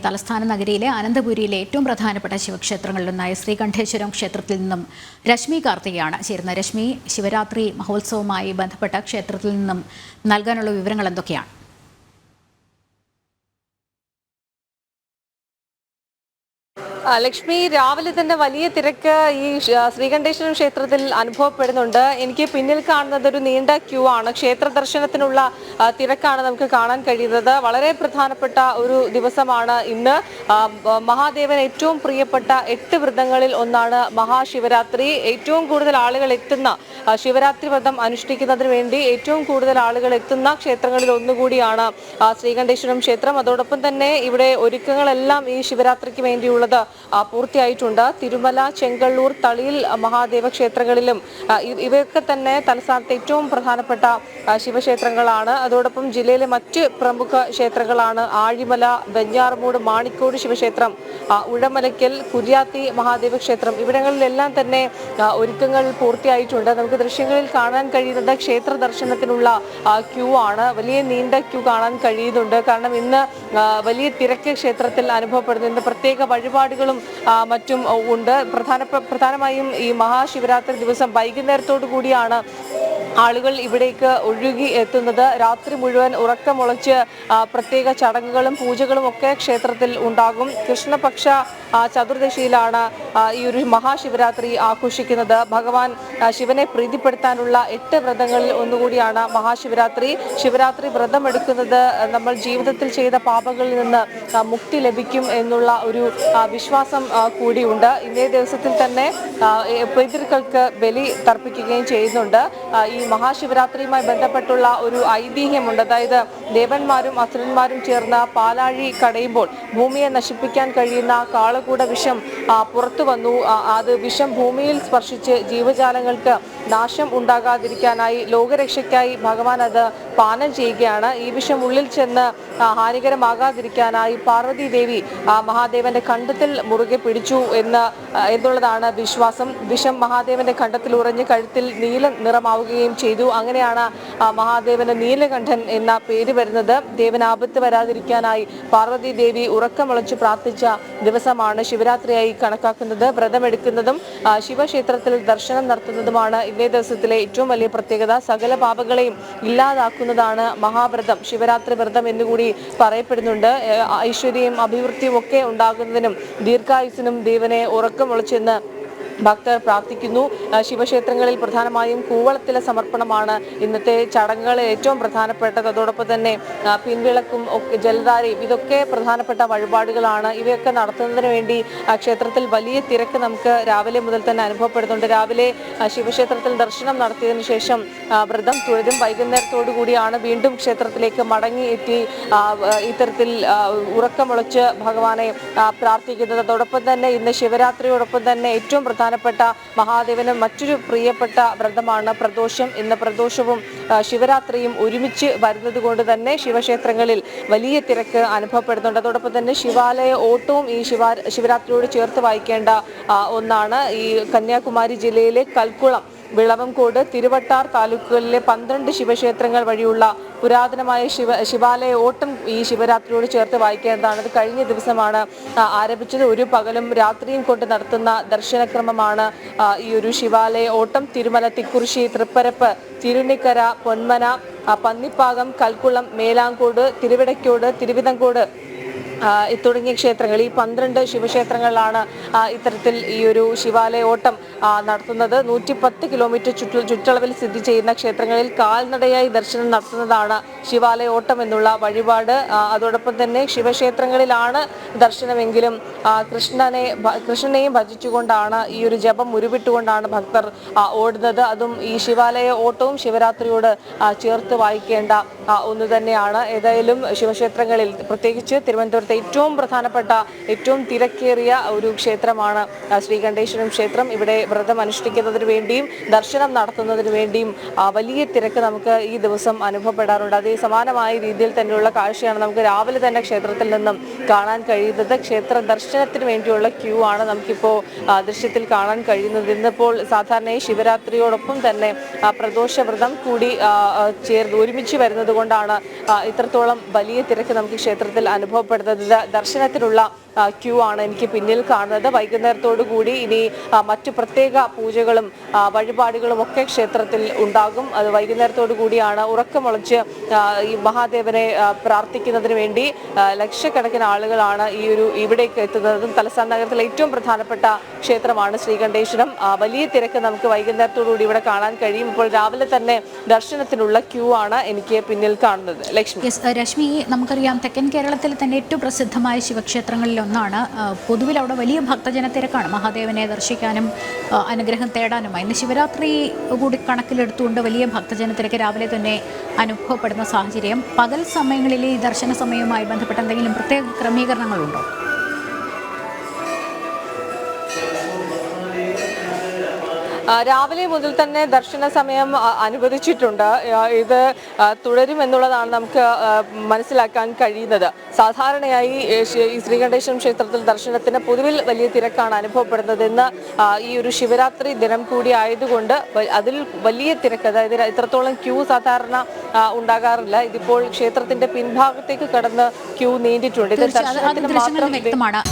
തലസ്ഥാന നഗരിയിലെ അനന്തപുരിയിലെ ഏറ്റവും പ്രധാനപ്പെട്ട ശിവക്ഷേത്രങ്ങളിലൊന്നായ ശ്രീകണ്ഠേശ്വരം ക്ഷേത്രത്തിൽ നിന്നും രശ്മി കാർത്തികയാണ് ചേരുന്നത്. രശ്മി, ശിവരാത്രി മഹോത്സവവുമായി ബന്ധപ്പെട്ട ക്ഷേത്രത്തിൽ നിന്നും നൽകാനുള്ള വിവരങ്ങൾ എന്തൊക്കെയാണ്? ലക്ഷ്മി, രാവിലെ തന്നെ വലിയ തിരക്ക് ഈ ശ്രീകണ്ഠേശ്വരം ക്ഷേത്രത്തിൽ അനുഭവപ്പെടുന്നുണ്ട്. എനിക്ക് പിന്നിൽ കാണുന്നത് ഒരു നീണ്ട ക്യൂ ആണ്. ക്ഷേത്ര ദർശനത്തിനുള്ള തിരക്കാണ് നമുക്ക് കാണാൻ കഴിയുന്നത്. വളരെ പ്രധാനപ്പെട്ട ഒരു ദിവസമാണ് ഇന്ന്. മഹാദേവൻ ഏറ്റവും പ്രിയപ്പെട്ട 8 വ്രതങ്ങളിൽ ഒന്നാണ് മഹാശിവരാത്രി. ഏറ്റവും കൂടുതൽ ആളുകൾ എത്തുന്ന, ശിവരാത്രി വ്രതം അനുഷ്ഠിക്കുന്നതിന് വേണ്ടി ഏറ്റവും കൂടുതൽ ആളുകൾ എത്തുന്ന ക്ഷേത്രങ്ങളിൽ ഒന്നുകൂടിയാണ് ശ്രീകണ്ഠേശ്വരം ക്ഷേത്രം. അതോടൊപ്പം തന്നെ ഇവിടെ ഒരുക്കങ്ങളെല്ലാം ഈ ശിവരാത്രിക്ക് വേണ്ടിയുള്ളത് പൂർത്തിയായിട്ടുണ്ട്. തിരുമല, ചെങ്കള്ളൂർ, തളിയിൽ മഹാദേവ ക്ഷേത്രങ്ങളിലും ഇവയൊക്കെ തന്നെ തലസ്ഥാനത്തെ ഏറ്റവും പ്രധാനപ്പെട്ട ശിവക്ഷേത്രങ്ങളാണ്. അതോടൊപ്പം ജില്ലയിലെ മറ്റ് പ്രമുഖ ക്ഷേത്രങ്ങളാണ് ആഴിമല, വെഞ്ഞാറമൂട്, മാണിക്കോട് ശിവക്ഷേത്രം, ഉഴമലയ്ക്കൽ, കുര്യാത്തി മഹാദേവ ക്ഷേത്രം. ഇവിടങ്ങളിലെല്ലാം തന്നെ ഒരുക്കങ്ങൾ പൂർത്തിയായിട്ടുണ്ട്. നമുക്ക് ദൃശ്യങ്ങളിൽ കാണാൻ കഴിയുന്നത് ക്ഷേത്ര ദർശനത്തിനുള്ള ക്യൂ ആണ്. വലിയ നീണ്ട ക്യൂ കാണാൻ കഴിയുന്നുണ്ട്. കാരണം ഇന്ന് വലിയ തിരക്ക് ക്ഷേത്രത്തിൽ അനുഭവപ്പെടുന്നു. ഇന്ന് പ്രത്യേക വഴിപാടുകളും മറ്റും ഉണ്ട്. പ്രധാനമായും ഈ മഹാശിവരാത്രി ദിവസം വൈകുന്നേരത്തോടു കൂടിയാണ് ആളുകൾ ഇവിടേക്ക് ഒഴുകി എത്തുന്നത്. രാത്രി മുഴുവൻ ഉറക്കമുളച്ച് പ്രത്യേക ചടങ്ങുകളും പൂജകളും ഒക്കെ ക്ഷേത്രത്തിൽ ഉണ്ടാകും. കൃഷ്ണപക്ഷ ചതുർദശിയിലാണ് ഈ ഒരു മഹാശിവരാത്രി ആഘോഷിക്കുന്നത്. ഭഗവാൻ ശിവനെ പ്രീതിപ്പെടുത്താനുള്ള 8 വ്രതങ്ങളിൽ ഒന്നുകൂടിയാണ് മഹാശിവരാത്രി. ശിവരാത്രി വ്രതം എടുക്കുന്നത് നമ്മൾ ജീവിതത്തിൽ ചെയ്ത പാപങ്ങളിൽ നിന്ന് മുക്തി ലഭിക്കും എന്നുള്ള ഒരു വിശ്വാസം കൂടിയുണ്ട്. ഇന്നേ ദിവസത്തിൽ തന്നെ പിതൃക്കൾക്ക് ബലി തർപ്പിക്കുകയും ചെയ്യുന്നുണ്ട്. ഈ മഹാശിവരാത്രിയുമായി ബന്ധപ്പെട്ടുള്ള ഒരു ഐതിഹ്യമുണ്ട്. അതായത് ദേവന്മാരും അസുരന്മാരും ചേർന്ന് പാലാഴി കടയുമ്പോൾ ഭൂമിയെ നശിപ്പിക്കാൻ കഴിയുന്ന കാളകൂട വിഷം പുറത്തു വന്നു. അത് വിഷം ഭൂമിയിൽ സ്പർശിച്ച് ജീവജാലങ്ങൾക്ക് നാശം ഉണ്ടാകാതിരിക്കാനായി, ലോകരക്ഷയ്ക്കായി ഭഗവാൻ അത് പാനം ചെയ്യുകയാണ്. ഈ വിഷം ഉള്ളിൽ ചെന്ന് ഹാനികരമാകാതിരിക്കാനായി പാർവതി ദേവി മഹാദേവന്റെ കണ്ടത്തിൽ മുറുകെ പിടിച്ചു എന്നുള്ളതാണ് വിശ്വാസം. വിഷം മഹാദേവന്റെ കണ്ടത്തിൽ ഉറഞ്ഞ് കഴുത്തിൽ നീല നിറമാവുകയും ചെയ്തു. അങ്ങനെയാണ് മഹാദേവന് നീലകണ്ഠൻ എന്ന പേര് വരുന്നത്. ദേവന് ആപത്ത് വരാതിരിക്കാനായി പാർവതി ദേവി ഉറക്കമുളച്ച് പ്രാർത്ഥിച്ച ദിവസമാണ് ശിവരാത്രിയായി കണക്കാക്കുന്നത്. വ്രതമെടുക്കുന്നതും ശിവക്ഷേത്രത്തിൽ ദർശനം നടത്തുന്നതുമാണ് ഇന്നേ ദിവസത്തിലെ ഏറ്റവും വലിയ പ്രത്യേകത. സകല പാപങ്ങളെയും ഇല്ലാതാക്കുന്നതാണ് മഹാവ്രതം, ശിവരാത്രി വ്രതം എന്നുകൂടി പറയപ്പെടുന്നുണ്ട്. ഐശ്വര്യവും അഭിവൃദ്ധിയും ഒക്കെ ഉണ്ടാകുന്നതിനും ദീർഘായുസിനും ദേവനെ ഉറക്കമുളച്ചെന്ന് ഭക്തർ പ്രാർത്ഥിക്കുന്നു. ശിവക്ഷേത്രങ്ങളിൽ പ്രധാനമായും കൂവളത്തിലെ സമർപ്പണമാണ് ഇന്നത്തെ ചടങ്ങുകളിൽ ഏറ്റവും പ്രധാനപ്പെട്ടത്. അതോടൊപ്പം തന്നെ പിൻവിളക്കും ജലധാരയും ഇതൊക്കെ പ്രധാനപ്പെട്ട വഴിപാടുകളാണ്. ഇവയൊക്കെ നടത്തുന്നതിന് വേണ്ടി ക്ഷേത്രത്തിൽ വലിയ തിരക്ക് നമുക്ക് രാവിലെ മുതൽ തന്നെ അനുഭവപ്പെടുന്നുണ്ട്. രാവിലെ ശിവക്ഷേത്രത്തിൽ ദർശനം നടത്തിയതിനു ശേഷം വ്രതം തുടരും. വൈകുന്നേരത്തോടു കൂടിയാണ് വീണ്ടും ക്ഷേത്രത്തിലേക്ക് മടങ്ങി എത്തി ഇത്തരത്തിൽ ഉറക്കമുളച്ച് ഭഗവാനെ പ്രാർത്ഥിക്കുന്നത്. അതോടൊപ്പം തന്നെ ഇന്ന് ശിവരാത്രിയോടൊപ്പം തന്നെ ഏറ്റവും പ്രധാനപ്പെട്ട മഹാദേവന് മറ്റൊരു പ്രിയപ്പെട്ട വ്രതമാണ് പ്രദോഷം. ഇന്ന് പ്രദോഷവും ശിവരാത്രിയും ഒരുമിച്ച് വരുന്നത് കൊണ്ട് തന്നെ ശിവക്ഷേത്രങ്ങളിൽ വലിയ തിരക്ക് അനുഭവപ്പെടുന്നുണ്ട്. അതോടൊപ്പം തന്നെ ശിവാലയ ഓട്ടവും ഈ ശിവരാത്രിയോട് ചേർത്ത് വായിക്കേണ്ട ഒന്നാണ്. ഈ കന്യാകുമാരി ജില്ലയിലെ കൽക്കുളം, വിളവംകോട്, തിരുവട്ടാർ താലൂക്കുകളിലെ 12 ശിവക്ഷേത്രങ്ങൾ വഴിയുള്ള പുരാതനമായ ശിവാലയ ഓട്ടം ഈ ശിവരാത്രിയോട് ചേർത്ത് വായിക്കേണ്ടതാണ്. ഇത് കഴിഞ്ഞ ദിവസമാണ് ആരംഭിച്ചത്. ഒരു പകലും രാത്രിയും കൊണ്ട് നടത്തുന്ന ദർശനക്രമമാണ് ഈ ഒരു ശിവാലയ ഓട്ടം. തിരുമല, തിക്കുറിശി, തൃപ്പരപ്പ്, തിരുനിക്കര, പൊന്മന, പന്നിപ്പാകം, കൽക്കുളം, മേലാങ്കോട്, തിരുവിടക്കോട്, തിരുവിതങ്കോട് തുടങ്ങിയ ക്ഷേത്രങ്ങൾ, ഈ 12 ശിവക്ഷേത്രങ്ങളിലാണ് ഇത്തരത്തിൽ ഈ ഒരു ശിവാലയ ഓട്ടം നടത്തുന്നത്. 110 കിലോമീറ്റർ ചുറ്റളവിൽ സ്ഥിതി ചെയ്യുന്ന ക്ഷേത്രങ്ങളിൽ കാൽനടയായി ദർശനം നടത്തുന്നതാണ് ശിവാലയ ഓട്ടം എന്നുള്ള വഴിപാട്. അതോടൊപ്പം തന്നെ ശിവക്ഷേത്രങ്ങളിലാണ് ദർശനമെങ്കിലും കൃഷ്ണനെയും ഭജിച്ചുകൊണ്ടാണ് ഈ ഒരു ജപം ഉരുവിട്ടുകൊണ്ടാണ് ഭക്തർ ഓടുന്നത്. അതും ഈ ശിവാലയ ഓട്ടവും ശിവരാത്രിയോട് ചേർത്ത് വായിക്കേണ്ട ഒന്ന് തന്നെയാണ്. ഏതായാലും ശിവക്ഷേത്രങ്ങളിൽ, പ്രത്യേകിച്ച് തിരുവനന്തപുരത്തെ ഏറ്റവും പ്രധാനപ്പെട്ട, ഏറ്റവും തിരക്കേറിയ ഒരു ക്ഷേത്രമാണ് ശ്രീകണ്ഠേശ്വരം ക്ഷേത്രം. ഇവിടെ വ്രതം അനുഷ്ഠിക്കുന്നതിന് വേണ്ടിയും ദർശനം നടത്തുന്നതിന് വേണ്ടിയും വലിയ തിരക്ക് നമുക്ക് ഈ ദിവസം അനുഭവപ്പെടാറുണ്ട്. അതേ സമാനമായ രീതിയിൽ തന്നെയുള്ള കാഴ്ചയാണ് നമുക്ക് രാവിലെ തന്നെ ക്ഷേത്രത്തിൽ നിന്നും കാണാൻ കഴിയുന്നത്. ക്ഷേത്ര ദർശനത്തിന് വേണ്ടിയുള്ള ക്യൂ ആണ് നമുക്കിപ്പോൾ ദൃശ്യത്തിൽ കാണാൻ കഴിയുന്നത്. ഇന്നിപ്പോൾ സാധാരണയായി ശിവരാത്രിയോടൊപ്പം തന്നെ പ്രദോഷ വ്രതം കൂടി ചേർന്ന് ഒരുമിച്ച് വരുന്നത് കൊണ്ടാണ് ഇത്രത്തോളം വലിയ തിരക്ക് നമുക്ക് ക്ഷേത്രത്തിൽ അനുഭവപ്പെടുന്നത്. ദർശനത്തിനുള്ള ക്യൂ ആണ് എനിക്ക് പിന്നിൽ കാണുന്നത്. വൈകുന്നേരത്തോടു കൂടി ഇനി മറ്റു പ്രത്യേക പൂജകളും വഴിപാടുകളും ഒക്കെ ക്ഷേത്രത്തിൽ ഉണ്ടാകും. അത് വൈകുന്നേരത്തോടു കൂടിയാണ്. ഉറക്കമൊളച്ച് ഈ മഹാദേവനെ പ്രാർത്ഥിക്കുന്നതിന് വേണ്ടി ലക്ഷക്കണക്കിന് ആളുകളാണ് ഇവിടേക്ക് എത്തുന്നതും. തലസ്ഥാന നഗരത്തിലെ ഏറ്റവും പ്രധാനപ്പെട്ട ക്ഷേത്രമാണ് ശ്രീകണ്ഠേശ്വരം. വലിയ തിരക്ക് നമുക്ക് വൈകുന്നേരത്തോടു കൂടി ഇവിടെ കാണാൻ കഴിയും. ഇപ്പോൾ രാവിലെ തന്നെ ദർശനത്തിനുള്ള ക്യൂ ആണ് എനിക്ക് പിന്നിൽ കാണുന്നത്. രശ്മി, നമുക്കറിയാം തെക്കൻ കേരളത്തിൽ തന്നെ ഏറ്റവും പ്രസിദ്ധമായ ശിവക്ഷേത്രങ്ങളിൽ ഒന്നാണ്. പൊതുവിൽ അവിടെ വലിയ ഭക്തജന തിരക്കാണ് മഹാദേവനെ ദർശിക്കാനും അനുഗ്രഹം തേടാനുമായി. ഇന്ന് ശിവരാത്രി കൂടി കണക്കിലെടുത്തുകൊണ്ട് വലിയ ഭക്തജന തിരക്ക് രാവിലെ തന്നെ അനുഭവപ്പെടുന്ന സാഹചര്യം. പകൽ സമയങ്ങളിൽ ഈ ദർശന സമയവുമായി ബന്ധപ്പെട്ട എന്തെങ്കിലും പ്രത്യേക ക്രമീകരണങ്ങളുണ്ടോ? രാവിലെ മുതൽ തന്നെ ദർശന സമയം അനുവദിച്ചിട്ടുണ്ട്. ഇത് തുടരുമെന്നുള്ളതാണ് നമുക്ക് മനസ്സിലാക്കാൻ കഴിയുന്നത്. സാധാരണയായി ഈ ശ്രീകണ്ഠേശ്വരം ക്ഷേത്രത്തിൽ ദർശനത്തിന് പൊതുവിൽ വലിയ തിരക്കാണ് അനുഭവപ്പെടുന്നത്. ഇന്ന് ഈ ഒരു ശിവരാത്രി ദിനം കൂടി ആയതുകൊണ്ട് അതിൽ വലിയ തിരക്ക്, അതായത് ഇത്രത്തോളം ക്യൂ സാധാരണ ഉണ്ടാകാറില്ല. ഇതിപ്പോൾ ക്ഷേത്രത്തിന്റെ പിൻഭാഗത്തേക്ക് കടന്ന് ക്യൂ നീണ്ടിട്ടുണ്ട്. ഇത് ദർശനത്തിന് മാത്രം വ്യക്തമാണ്.